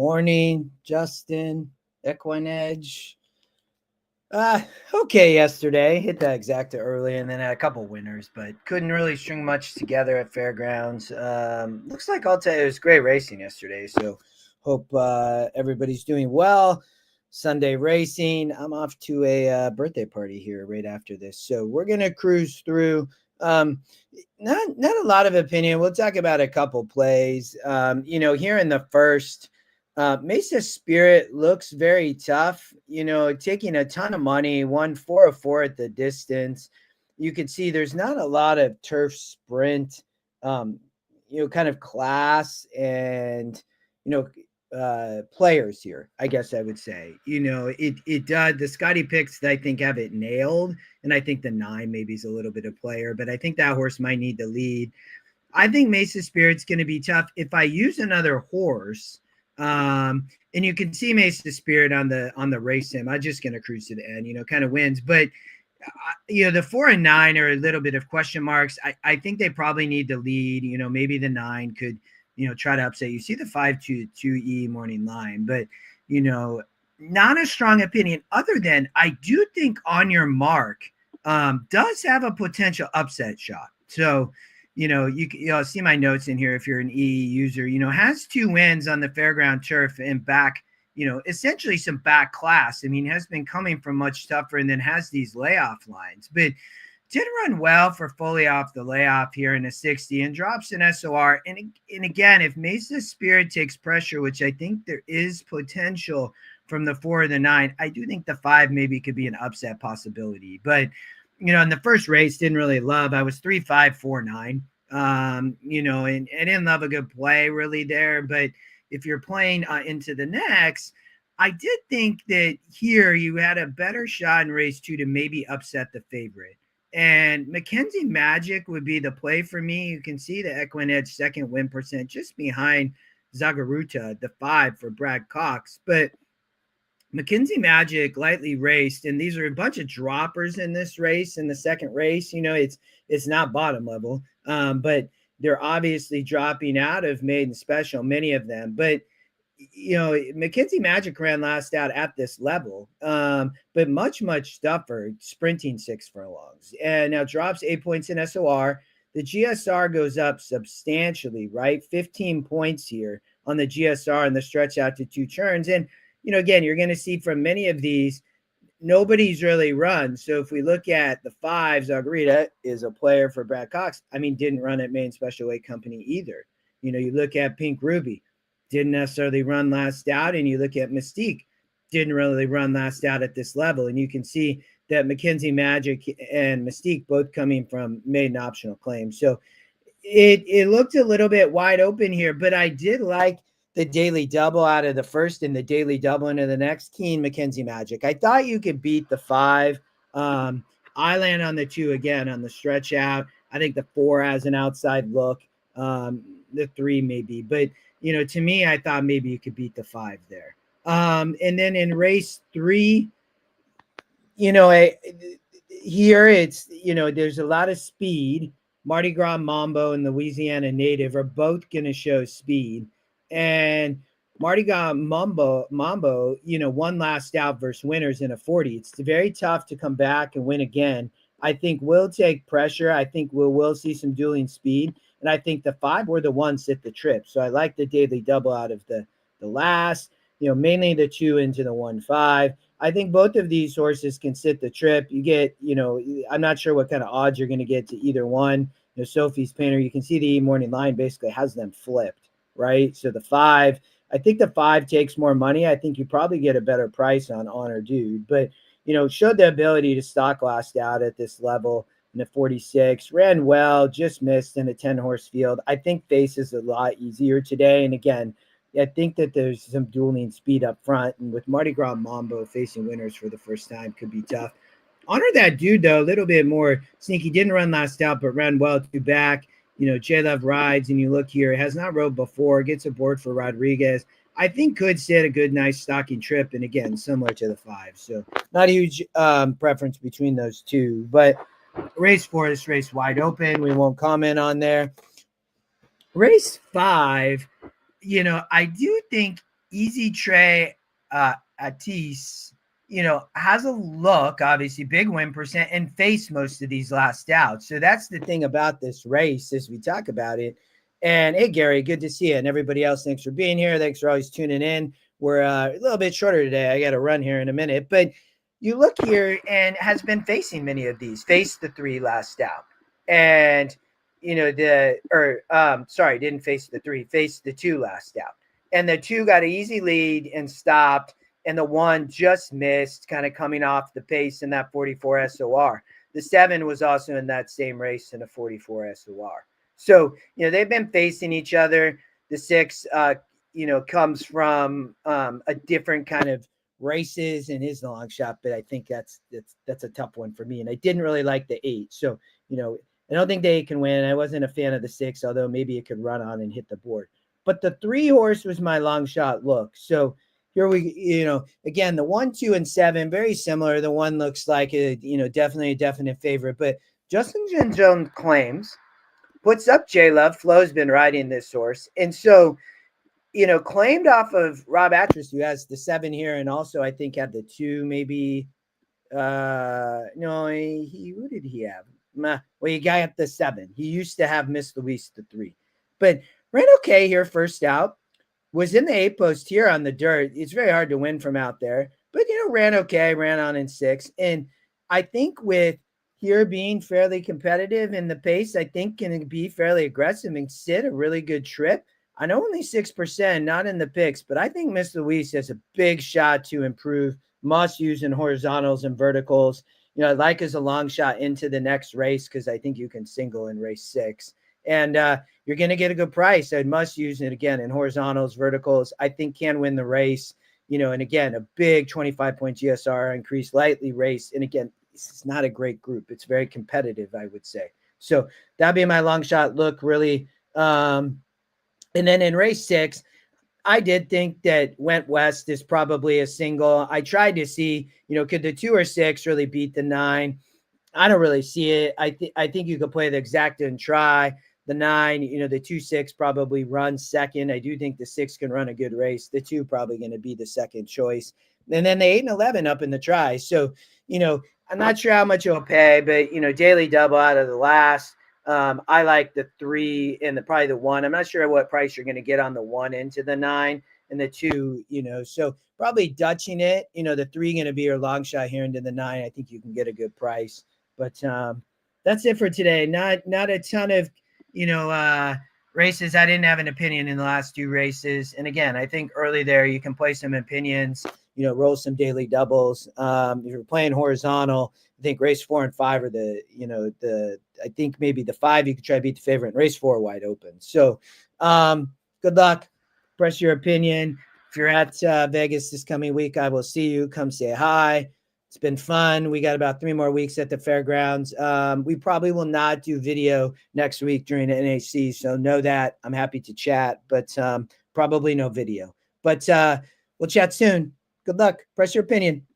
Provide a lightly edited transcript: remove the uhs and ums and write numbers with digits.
morning, Justin, Equine Edge. Okay, yesterday hit the exacta early, and then had a couple winners, but couldn't really string much together at fairgrounds. Looks like I'll tell you it was great racing yesterday, so hope everybody's doing well. Sunday racing. I'm off to a birthday party here right after this, so we're gonna cruise through. Um, not a lot of opinion. We'll talk about a couple plays. Here in the first. Mesa Spirit looks very tough, taking a ton of money, won 404 at the distance. You can see there's not a lot of turf sprint, kind of class and, players here, I guess I would say. It does. The Scotty picks, I think, have it nailed. And I think the 9 maybe is a little bit of player, but I think that horse might need the lead. I think Mesa Spirit's going to be tough. If I use another horse, and you can see Mesa Spirit on the race sim, I'm just going to cruise to the end, kind of wins. But, the 4 and 9 are a little bit of question marks. I think they probably need the lead. Maybe the 9 could, try to upset. You see the 5-2-2E morning line, but, not a strong opinion other than I do think On Your Mark does have a potential upset shot. So, you see my notes in here if you're an E user, has 2 wins on the fairground turf and back, essentially some back class. I mean, has been coming from much tougher and then has these layoff lines, but did run well for fully off the layoff here in a 60 and drops an SOR. And again, if Mesa Spirit takes pressure, which I think there is potential from the 4 or the 9, I do think the 5 maybe could be an upset possibility. But in the first race, didn't really love. I was 3-5-4-9. And I didn't love a good play really there. But if you're playing into the next, I did think that here you had a better shot in race 2 to maybe upset the favorite. And Mackenzie Magic would be the play for me. You can see the Equine Edge second win percent just behind Zagaruta, the 5 for Brad Cox. But Mackenzie Magic lightly raced, and these are a bunch of droppers in this race. In the second race, it's not bottom level, but they're obviously dropping out of Maiden Special, many of them. But Mackenzie Magic ran last out at this level, but much tougher, sprinting 6 furlongs, and now drops 8 points in SOR. The GSR goes up substantially, right? 15 points here on the GSR and the stretch out to 2 turns, and again, you're going to see from many of these, nobody's really run. So if we look at the 5, Zagarita is a player for Brad Cox. I mean, didn't run at Maine Special Weight Company either. You look at Pink Ruby, didn't necessarily run last out. And you look at Mystique, didn't really run last out at this level. And you can see that Mackenzie Magic and Mystique both coming from maiden optional claims. So it looked a little bit wide open here, but I did like the daily double out of the first and the daily double into the next. Keen Mackenzie Magic. I thought you could beat the 5. I land on the 2 again on the stretch out. I think the 4 has an outside look. The 3 maybe, but to me, I thought maybe you could beat the 5 there. And then in race 3, here it's there's a lot of speed. Mardi Gras Mambo and Louisiana Native are both going to show speed. And Mardi Gras Mambo, one last out versus winners in a 40. It's very tough to come back and win again. I think we'll take pressure. I think we'll see some dueling speed. And I think the 5 were the ones at the trip. So I like the daily double out of the last, mainly the 2 into the 1-5. I think both of these horses can sit the trip. You get, I'm not sure what kind of odds you're going to get to either one. Sophie's Painter, you can see the morning line basically has them flipped, right? So the 5, I think the 5 takes more money. I think you probably get a better price on Honor Dude, but, showed the ability to stock last out at this level in the 46, ran well, just missed in a 10-horse field. I think Face is a lot easier today. And again, I think that there's some dueling speed up front, and with Mardi Gras Mambo facing winners for the first time could be tough. Honor That Dude, though, a little bit more sneaky. Didn't run last out, but ran well to back. J-Love rides, and you look here, has not rode before, gets aboard for Rodriguez. I think could set a good, nice stocking trip, and again, similar to the 5. So not a huge preference between those 2, but race 4, this race wide open. We won't comment on there. Race 5, I do think Easy Trey Atis, has a look, obviously big win percent, and faced most of these last outs. So that's the thing about this race as we talk about it. And hey, Gary, good to see you. And everybody else, thanks for being here. Thanks for always tuning in. We're a little bit shorter today. I got to run here in a minute. But you look here and has been facing many of these, faced the 3 last out. And, didn't face the 3, faced the 2 last out. And the 2 got an easy lead and stopped, and the 1 just missed, kind of coming off the pace in that 44 SOR. The 7 was also in that same race in a 44 SOR. So, they've been facing each other. The 6, comes from a different kind of races and his long shot, but I think that's a tough one for me. And I didn't really like the 8. So, I don't think the 8 can win. I wasn't a fan of the 6, although maybe it could run on and hit the board. But the 3 horse was my long shot look. So here we, again, the 1, 2, and 7, very similar. The 1 looks like definitely a definite favorite. But Justin Jones claims, puts up J-Love. Flo's been riding this horse. And so, claimed off of Rob Atras, who has the 7 here, and also I think had the 2, maybe. No, who did he have? Well, he got the 7. He used to have Miss Louise the 3. But ran okay here first out. Was in the 8 post here on the dirt. It's very hard to win from out there. But, ran okay, ran on in 6. And I think with here being fairly competitive in the pace, I think can be fairly aggressive and sit a really good trip. I know only 6%, not in the picks, but I think Miss Louise has a big shot to improve. Must use in horizontals and verticals. I like as a long shot into the next race because I think you can single in race 6. And you're going to get a good price. I must use it again in horizontals, verticals. I think can win the race. And again, a big 25-point GSR increase, lightly race. And again, it's not a great group. It's very competitive, I would say. So that'd be my long shot look, really. And then in race 6, I did think that Went West is probably a single. I tried to see, could the 2 or 6 really beat the 9? I don't really see it. I think you could play the exacta and try. The 9, the 2-6 probably runs second. I do think the 6 can run a good race. The 2 probably going to be the second choice. And then the 8 and 11 up in the try. So, I'm not sure how much it'll pay, but, daily double out of the last. I like the 3 and probably the 1. I'm not sure what price you're going to get on the 1 into the 9 and the 2, so probably Dutching it, the 3 going to be your long shot here into the 9. I think you can get a good price, but that's it for today. Not a ton of, races. I didn't have an opinion in the last 2 races. And again, I think early there, you can play some opinions, roll some daily doubles. If you're playing horizontal, I think race 4 and 5 are I think maybe the 5, you could try to beat the favorite, and race 4 wide open. So good luck. Press your opinion. If you're at Vegas this coming week, I will see you. Come say hi. It's been fun. We got about 3 more weeks at the fairgrounds. We probably will not do video next week during the NHC. So know that. I'm happy to chat, but probably no video. But we'll chat soon. Good luck. Press your opinion.